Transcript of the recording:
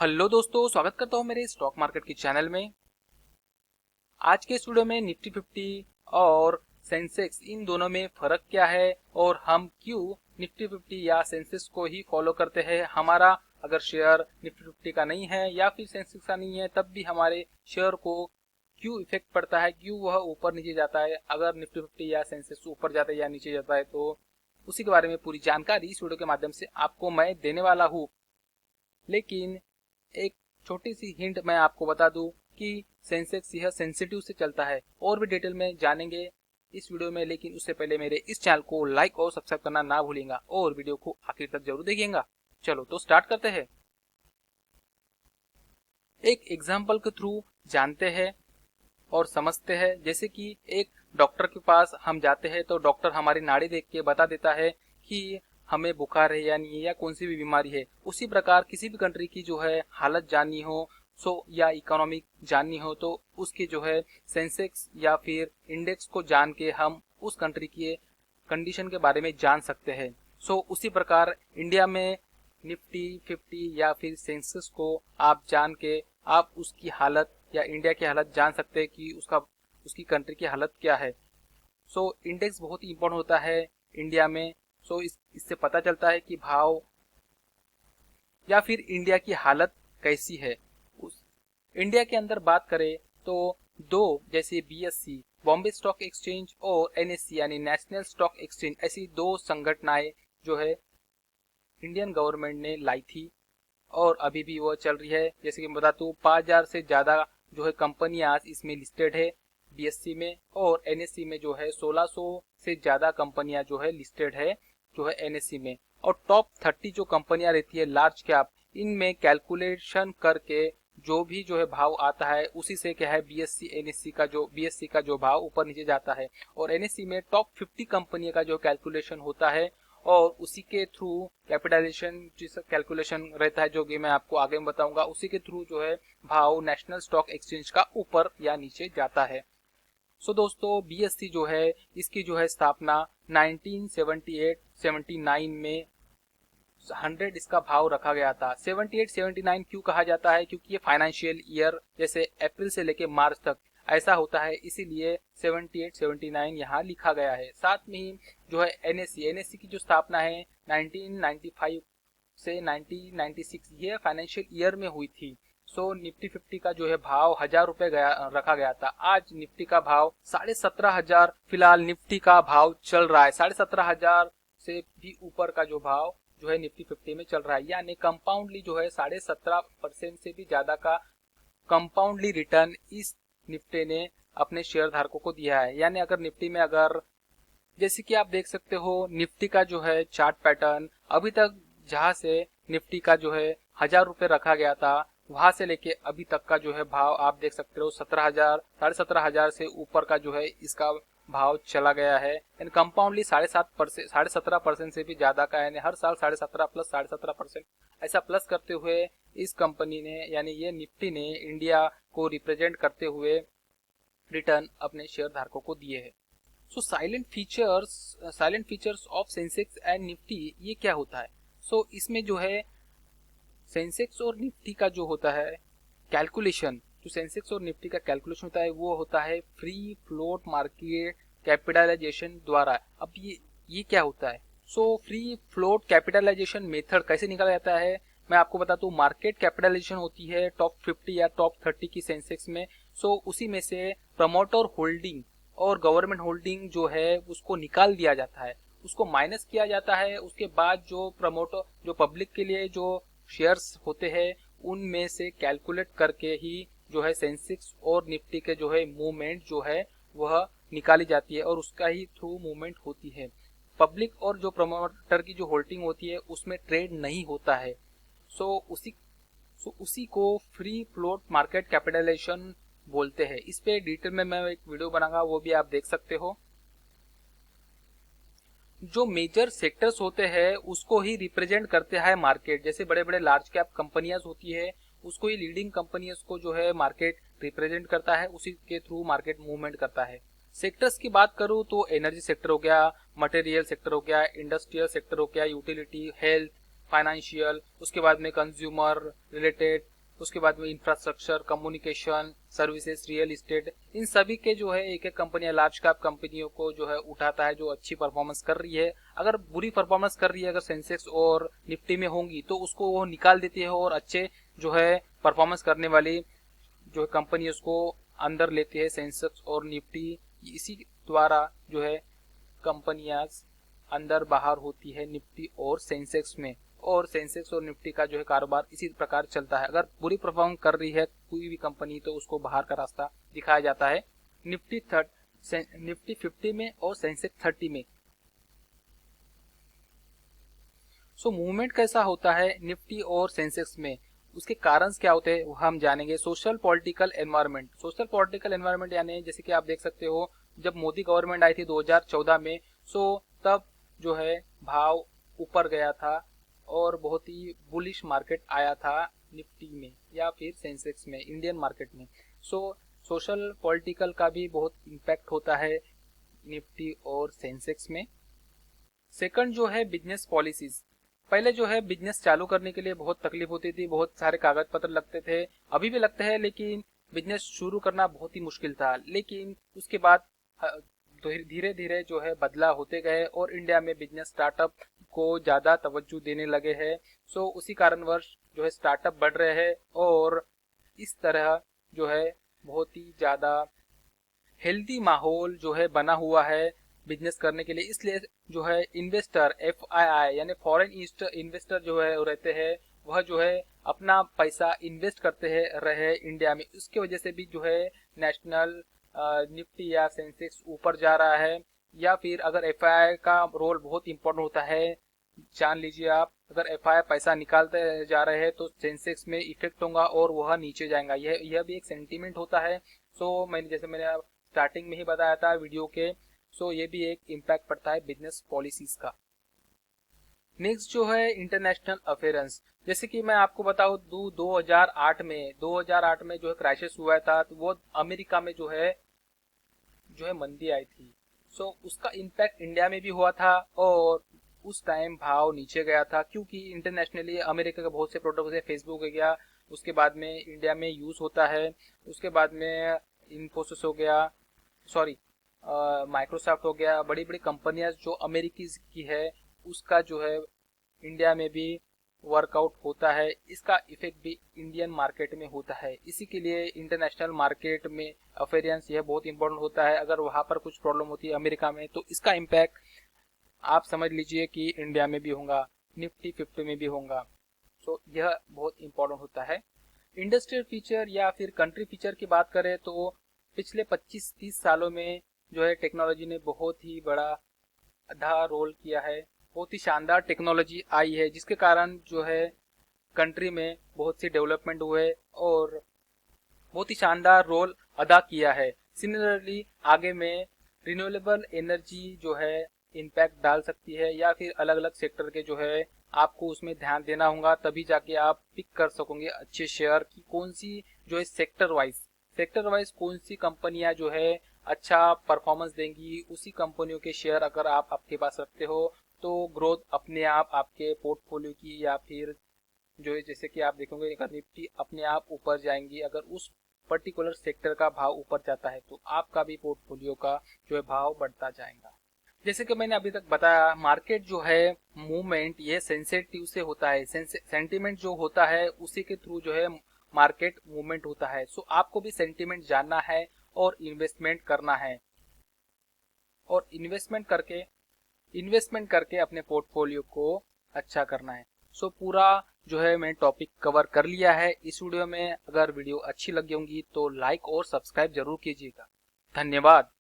Hello दोस्तों, स्वागत करता हूँ मेरे स्टॉक मार्केट के चैनल में। आज के इस वीडियो में निफ्टी 50 और सेंसेक्स इन दोनों में फर्क क्या है और हम क्यों निफ्टी 50 या सेंसेक्स को ही फॉलो करते हैं। हमारा अगर शेयर निफ्टी 50 का नहीं है या फिर सेंसेक्स का नहीं है तब भी हमारे शेयर को क्यों इफेक्ट पड़ता है, क्यों वह ऊपर नीचे जाता है। अगर निफ्टी 50 या सेंसेक्स ऊपर जाता है या नीचे जाता है तो उसी के बारे में पूरी जानकारी इस वीडियो के माध्यम से आपको मैं देने वाला हूँ। लेकिन एक छोटी सी हिंट मैं आपको बता दूं कि सेंसेक्स यह सेंसिटिव से चलता है, और भी डिटेल में जानेंगे इस वीडियो में। लेकिन उससे पहले मेरे इस चैनल को लाइक और सब्सक्राइब करना ना भूलिएगा और वीडियो को आखिर तक जरूर देखिएगा। चलो तो स्टार्ट करते हैं। एक एग्जाम्पल के थ्रू जानते हैं और समझते हैं। जैसे कि एक डॉक्टर के पास हम जाते हैं तो डॉक्टर हमारी नाड़ी देख के बता देता है कि हमें बुखार है या नहीं है या कौन सी भी बीमारी है। उसी प्रकार किसी भी कंट्री की जो है हालत जाननी हो या इकोनॉमिक जाननी हो तो उसके जो है सेंसेक्स या फिर इंडेक्स को जान के हम उस कंट्री की कंडीशन के बारे में जान सकते हैं। उसी प्रकार इंडिया में निफ्टी 50 या फिर सेंसेक्स को आप जान के आप उसकी हालत या इंडिया की हालत जान सकते हैं कि उसकी कंट्री की हालत क्या है। इंडेक्स बहुत ही इंपॉर्टेंट होता है इंडिया में। इससे पता चलता है कि भाव या फिर इंडिया की हालत कैसी है। उस इंडिया के अंदर बात करें तो दो, जैसे बीएससी बॉम्बे स्टॉक एक्सचेंज और एनएससी यानी नेशनल स्टॉक एक्सचेंज, ऐसी दो संगठनाएं जो है इंडियन गवर्नमेंट ने लाई थी और अभी भी वो चल रही है। जैसे कि मैं बता दूं 5000 से ज्यादा जो है कंपनियां इसमें लिस्टेड है बीएससी में, और एनएससी में जो है 1600 से ज्यादा कंपनियां जो है लिस्टेड है जो है एनएससी में। और टॉप 30 जो कंपनियां रहती है लार्ज कैप, इनमें कैलकुलेशन करके जो भी जो है भाव आता है उसी से क्या है बीएससी का जो भाव ऊपर नीचे जाता है। और एनएससी में टॉप 50 कंपनियों का जो कैलकुलेशन होता है और उसी के थ्रू कैपिटलाइजेशन जिस कैलकुलेशन रहता है जो कि मैं आपको आगे में बताऊंगा, उसी के थ्रू जो है भाव नेशनल स्टॉक एक्सचेंज का ऊपर या नीचे जाता है। दोस्तों बीएससी जो है इसकी जो है स्थापना 1978-79 में 100 इसका भाव रखा गया था। 78-79 क्यों कहा जाता है? क्योंकि ये फाइनेंशियल ईयर जैसे अप्रैल से लेके मार्च तक ऐसा होता है, इसीलिए 78-79 यहाँ लिखा गया है। साथ में ही जो है एनएससी की जो स्थापना है 1995 से 1996 ये फाइनेंशियल ईयर में हुई थी। निफ्टी 50 का जो है भाव 1000 रुपए रखा गया था। आज निफ्टी का भाव 17,500 फिलहाल निफ्टी का भाव चल रहा है। 17,500 से भी ऊपर का जो भाव जो है निफ्टी 50 में चल रहा है, यानी कंपाउंडली जो है 17.5% से भी ज्यादा का कंपाउंडली रिटर्न इस निफ्टी ने अपने शेयर धारकों को दिया है। यानी अगर निफ्टी में अगर जैसे कि आप देख सकते हो निफ्टी का जो है चार्ट पैटर्न अभी तक जहां से निफ्टी का जो है 1000 रुपए रखा गया था वहां से लेके अभी तक का जो है भाव आप देख सकते हो 17,000 17,500 से ऊपर का जो है इसका भाव चला गया है। यानी कंपाउंडली 17.5% से भी ज्यादा का, यानी हर साल 17.5 प्लस 17.5% ऐसा प्लस करते हुए इस कंपनी ने यानी ये निफ्टी ने इंडिया को रिप्रेजेंट करते हुए रिटर्न अपने शेयर धारकों को दिए है। Salient features of Sensex and Nifty ये क्या होता है? इसमें जो है सेंसेक्स और निफ्टी का जो होता है कैलकुलेशन, जो सेंसेक्स और निफ्टी का कैलकुलेशन होता है वो होता है फ्री फ्लोट मार्केट कैपिटलाइजेशन द्वारा। अब ये क्या होता है? फ्री फ्लोट कैपिटलाइजेशन मेथड कैसे निकाला जाता है मैं आपको बताता हूँ। मार्केट कैपिटलाइजेशन होती है टॉप 50 या टॉप 30 की सेंसेक्स में। उसी में से प्रमोटर होल्डिंग और गवर्नमेंट होल्डिंग जो है उसको निकाल दिया जाता है, उसको माइनस किया जाता है। उसके बाद जो प्रमोटर जो पब्लिक के लिए जो शेयर्स होते हैं उनमें से कैलकुलेट करके ही जो है सेंसेक्स और निफ्टी के जो है मूवमेंट जो है वह निकाली जाती है और उसका ही थ्रू मूवमेंट होती है। पब्लिक और जो प्रमोटर की जो होल्डिंग होती है उसमें ट्रेड नहीं होता है। उसी को फ्री फ्लोट मार्केट कैपिटलाइजेशन बोलते हैं। इस पे डिटेल में मैं एक वीडियो बनाऊंगा, वो भी आप देख सकते हो। जो मेजर सेक्टर्स होते हैं उसको ही रिप्रेजेंट करते हैं मार्केट। जैसे बड़े बड़े लार्ज कैप कंपनियां होती है उसको ही लीडिंग कंपनियों को जो है मार्केट रिप्रेजेंट करता है, उसी के थ्रू मार्केट मूवमेंट करता है। सेक्टर्स की बात करूं तो एनर्जी सेक्टर हो गया, मटेरियल सेक्टर हो गया, इंडस्ट्रियल सेक्टर हो गया, यूटिलिटी, हेल्थ, फाइनेंशियल, उसके बाद में कंज्यूमर रिलेटेड उसके बाद में infrastructure, communication services, real estate, इन सभी के जो है एक एक कंपनियां, लार्ज कैप कंपनियों को जो है उठाता है जो अच्छी परफॉर्मेंस कर रही है। अगर बुरी परफॉर्मेंस कर रही है, अगर सेंसेक्स और निफ्टी में होंगी तो उसको वो निकाल देती है और अच्छे जो है परफॉर्मेंस करने वाली जो है कंपनी उसको अंदर लेती है, सेंसेक्स और निफ्टी। इसी द्वारा जो है कंपनियां अंदर बाहर होती है निफ्टी और सेंसेक्स में, और सेंसेक्स और निफ्टी का जो है कारोबार इसी प्रकार चलता है। अगर बुरी परफॉर्म कर रही है कोई भी कंपनी तो उसको बाहर का रास्ता दिखाया जाता है निफ्टी 50 में और सेंसेक्स 30 में। सो मूवमेंट कैसा होता है निफ्टी और सेंसेक्स में, उसके कारण क्या होते हैं वो हम जानेंगे। Social political environment, social political environment यानी जैसे कि आप देख सकते हो जब मोदी गवर्नमेंट आई थी 2014 में, सो तब जो है भाव ऊपर गया था और बहुत ही बुलिश मार्केट आया था निफ्टी में या फिर सेंसेक्स में, इंडियन मार्केट में। सो सोशल पॉलिटिकल का भी बहुत इम्पैक्ट होता है निफ्टी और सेंसेक्स में। सेकंड जो है बिजनेस पॉलिसीज, पहले जो है बिजनेस चालू करने के लिए बहुत तकलीफ होती थी, बहुत सारे कागज पत्र लगते थे, अभी भी लगते हैं, लेकिन बिजनेस शुरू करना बहुत ही मुश्किल था। लेकिन उसके बाद धीरे धीरे जो है बदलाव होते गए और इंडिया में बिजनेस स्टार्टअप को ज्यादा तवज्जो देने लगे हैं। सो उसी कारणवश जो है स्टार्टअप बढ़ रहे हैं और इस तरह जो है बहुत ही ज्यादा हेल्दी माहौल जो है बना हुआ है बिजनेस करने के लिए। इसलिए जो है इन्वेस्टर FII यानी फॉरेन इन्वेस्टर जो है रहते हैं, वह जो है अपना पैसा इन्वेस्ट करते हैं रहे इंडिया में। इसके वजह से भी जो है नेशनल निफ्टी या सेंसेक्स ऊपर जा रहा है। या फिर अगर FII का रोल बहुत इंपॉर्टेंट होता है, जान लीजिए आप, अगर FII पैसा निकालते जा रहे हैं तो सेंसेक्स में इफेक्ट होगा और वह नीचे जाएगा। यह भी एक सेंटीमेंट मैंने मैंने स्टार्टिंग में ही बताया था वीडियो के। सो ये भी एक इम्पैक्ट पड़ता है बिजनेस पॉलिसीज का। नेक्स्ट जो है इंटरनेशनल अफेयर्स, जैसे कि मैं आपको बताऊं 2008 में जो है क्राइसिस हुआ था, तो वो अमेरिका में जो है मंदी आई थी। सो उसका इम्पैक्ट इंडिया में भी हुआ था और उस टाइम भाव नीचे गया था, क्योंकि इंटरनेशनली अमेरिका के बहुत से प्रोडक्ट है, फेसबुक हो गया, उसके बाद में इंडिया में यूज होता है, उसके बाद में इन्फोसिस हो गया, सॉरी माइक्रोसॉफ्ट हो गया, बड़ी बड़ी कंपनियां जो अमेरिकी की है उसका जो है इंडिया में भी वर्कआउट होता है। इसका इफेक्ट भी इंडियन मार्केट में होता है। इसी के लिए इंटरनेशनल मार्केट में अफेयरेंस यह बहुत इंपॉर्टेंट होता है। अगर वहां पर कुछ प्रॉब्लम होती है अमेरिका में तो इसका इम्पैक्ट आप समझ लीजिए कि इंडिया में भी होगा, निफ्टी 50 में भी होगा। सो यह बहुत इंपॉर्टेंट होता है। इंडस्ट्रियल फीचर या फिर कंट्री फीचर की बात करें तो पिछले 25-30 सालों में जो है टेक्नोलॉजी ने बहुत ही बड़ा आधा रोल किया है, बहुत ही शानदार टेक्नोलॉजी आई है जिसके कारण जो है कंट्री में बहुत सी डेवलपमेंट हुए और बहुत ही शानदार रोल अदा किया है। सिमिलरली आगे में रिन्यूएबल एनर्जी जो है इम्पैक्ट डाल सकती है, या फिर अलग अलग सेक्टर के जो है आपको उसमें ध्यान देना होगा, तभी जाके आप पिक कर सकोगे अच्छे शेयर की कौन सी जो है सेक्टर वाइज कौन सी कंपनियां जो है अच्छा परफॉर्मेंस देंगी। उसी कंपनियों के शेयर अगर आप आपके पास रखते हो तो ग्रोथ अपने आप आपके पोर्टफोलियो की या फिर जो है जैसे कि आप देखोगे अगर निफ्टी अपने आप ऊपर जाएंगी, अगर उस पर्टिकुलर सेक्टर का भाव ऊपर जाता है तो आपका भी पोर्टफोलियो का जो है भाव बढ़ता जाएगा। जैसे कि मैंने अभी तक बताया, मार्केट जो है मूवमेंट ये सेंसिटिव से होता है, सेंटीमेंट जो होता है उसी के थ्रू जो है मार्केट मूवमेंट होता है। सो आपको भी सेंटीमेंट जानना है और इन्वेस्टमेंट करना है, और इन्वेस्टमेंट करके अपने पोर्टफोलियो को अच्छा करना है। सो पूरा जो है मैं टॉपिक कवर कर लिया है इस वीडियो में। अगर वीडियो अच्छी लगी होंगी तो लाइक और सब्सक्राइब जरूर कीजिएगा। धन्यवाद।